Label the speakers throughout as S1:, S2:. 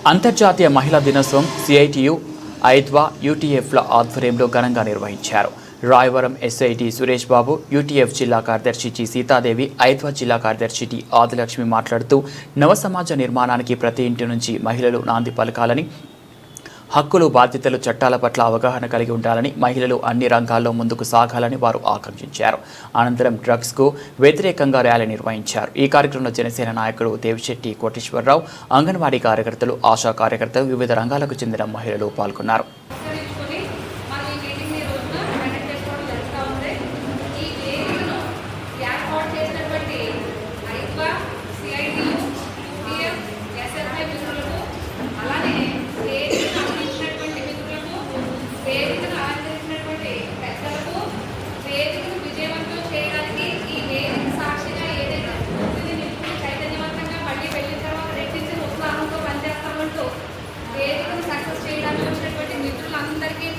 S1: అంతర్జాతీయ మహిళా దినోత్సవం సిఐటియు, ఐద్వా, యూటీఎఫ్ల ఆధ్వర్యంలో ఘనంగా నిర్వహించారు. రాయవరం ఎస్ఐటి సురేష్ బాబు, యూటీఎఫ్ జిల్లా కార్యదర్శి జి సీతాదేవి, ఐద్వా జిల్లా కార్యదర్శి టి ఆదిలక్ష్మి మాట్లాడుతూ నవ సమాజ నిర్మాణానికి ప్రతి ఇంటి నుంచి మహిళలు నాంది పలకాలని, హక్కులు, బాధ్యతలు, చట్టాల పట్ల అవగాహన కలిగి ఉండాలని, మహిళలు అన్ని రంగాల్లో ముందుకు సాగాలని వారు ఆకాంక్షించారు. అనంతరం డ్రగ్స్కు వ్యతిరేకంగా ర్యాలీ నిర్వహించారు. ఈ కార్యక్రమంలో జనసేన నాయకుడు దేవిశెట్టి కోటేశ్వరరావు, అంగన్వాడీ కార్యకర్తలు, ఆశా కార్యకర్తలు, వివిధ రంగాలకు చెందిన మహిళలు పాల్గొన్నారు.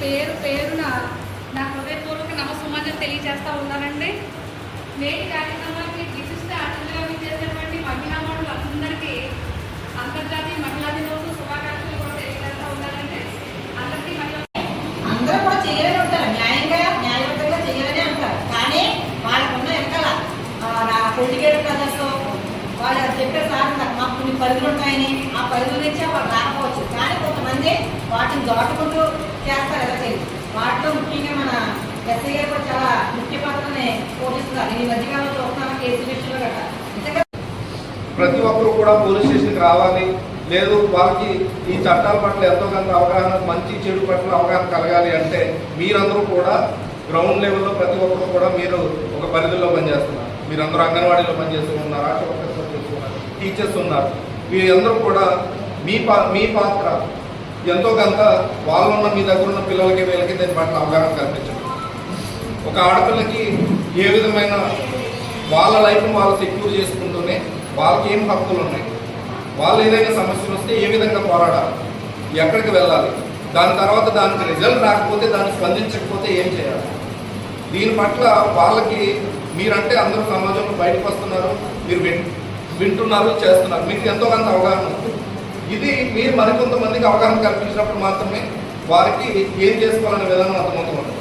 S2: పేరు పేరున నా హృదయపూర్వక నమస్సుమాన్యం తెలియజేస్తూ ఉన్నానండి. నేటి కార్యక్రమానికి విశిష్ట అతిథిగా చేసినటువంటి మహిళా మనులందరికీ అంతర్జాతీయ మహిళా దినోత్సవ శుభాకాంక్షలు కూడా తెలియజేస్తూ ఉన్నానండి. అందరికీ
S3: అందరూ కూడా చేయాలని ఉంటారు, న్యాయబద్ధంగా చేయాలని అంటారు. కానీ వాళ్ళకున్న వెనకాల పొలిటికల్ ప్రజెస్ వాళ్ళు చెప్పే సార్ మాకు కొన్ని పరిధులు ఉంటాయని ఆ పరిధుల నుంచి వాళ్ళు రాకపోవచ్చు. కానీ కొంతమంది వాటిని దాటుకుంటూ చేస్తారు కదా. వాటిలో ముఖ్యంగా మన ఎస్ఐ గారు కూడా చాలా ముఖ్య పాత్రని పోషిస్తున్నారు. ఈ మధ్యకాలంలో చూస్తున్నాం కేసు విషయంలో కదా.
S4: ప్రతి ఒక్కరు కూడా పోలీస్ స్టేషన్కి రావాలి, లేదు వాళ్ళకి ఈ చట్టాల పట్ల ఎంతో కొంత అవగాహన, మంచి చెడు పట్ల అవగాహన కలగాలి అంటే మీరందరూ కూడా గ్రౌండ్ లెవెల్లో ప్రతి ఒక్కరు కూడా మీరు ఒక పరిధిలో పనిచేస్తున్నారు. మీరందరూ అంగన్వాడీలో పనిచేస్తూ ఉన్నారు, ఆశా వర్కర్స్ పనిచేస్తున్నారు, టీచర్స్ ఉన్నారు. వీరందరూ కూడా మీ పాత్ర ఎంతో కొంత వాళ్ళున్న మీ దగ్గర ఉన్న పిల్లలకి వీళ్ళకి దాని పట్ల అవగాహన కల్పించడం. ఒక ఆడపిల్లకి ఏ విధమైన వాళ్ళ లైఫ్ను వాళ్ళు సెక్యూర్ చేసుకుంటూనే వాళ్ళకి ఏం హక్కులు ఉన్నాయి, వాళ్ళు ఏదైనా సమస్యలు వస్తే ఏ విధంగా పోరాడాలి, ఎక్కడికి వెళ్ళాలి, దాని తర్వాత దానికి రిజల్ట్ రాకపోతే దాన్ని స్పందించకపోతే ఏం చేయాలి, దీని పట్ల వాళ్ళకి మీరంటే అందరూ సమాజంలో బయటకు వస్తున్నారు, మీరు వింటున్నారు, చేస్తున్నారు, మీకు ఎంతో కొంత అవగాహన ఉంది. ఇది మీరు మరికొంతమందికి అవగాహన కల్పించినప్పుడు మాత్రమే వారికి ఏం చేసుకోవాలనే విధానం అర్థమవుతుంది.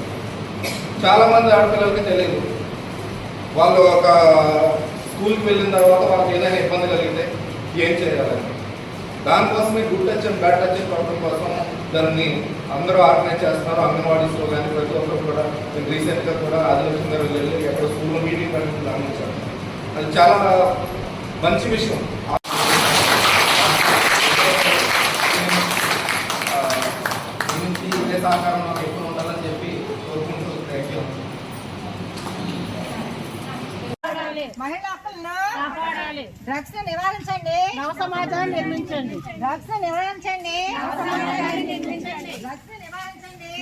S4: చాలామంది ఆడపిల్లలకి తెలియదు, వాళ్ళు ఒక స్కూల్కి వెళ్ళిన తర్వాత వాళ్ళకి ఏదైనా ఇబ్బంది కలిగితే ఏం చేయాలని. దానికోసమే good touch and bad touch problem కోసం దాన్ని అందరూ ఆర్గనైజ్ చేస్తున్నారు. అంగన్వాడీస్లో కానీ ప్రతి ఒక్కరు కూడా రీసెంట్గా కూడా ఆదిలక్ష్మి గారు వెళ్ళి ఎక్కడ స్కూల్లో మీటింగ్ పెట్టడం గమనించారు. అది చాలా మంచి విషయం. ఇదే సహకారం నాకు ఎప్పుడు ఉండాలని చెప్పి కోరుకుంటూ థ్యాంక్ యూ.
S3: మహిళా హక్కులను కాపాడాలి, డ్రగ్స్ ని నివారించండి,
S5: నవ సమాజాన్ని నిర్మించండి,
S3: డ్రగ్స్ ని నివారించండి,
S5: నవ సమాజాన్ని నిర్మించండి,
S3: డ్రగ్స్ ని నివారించండి.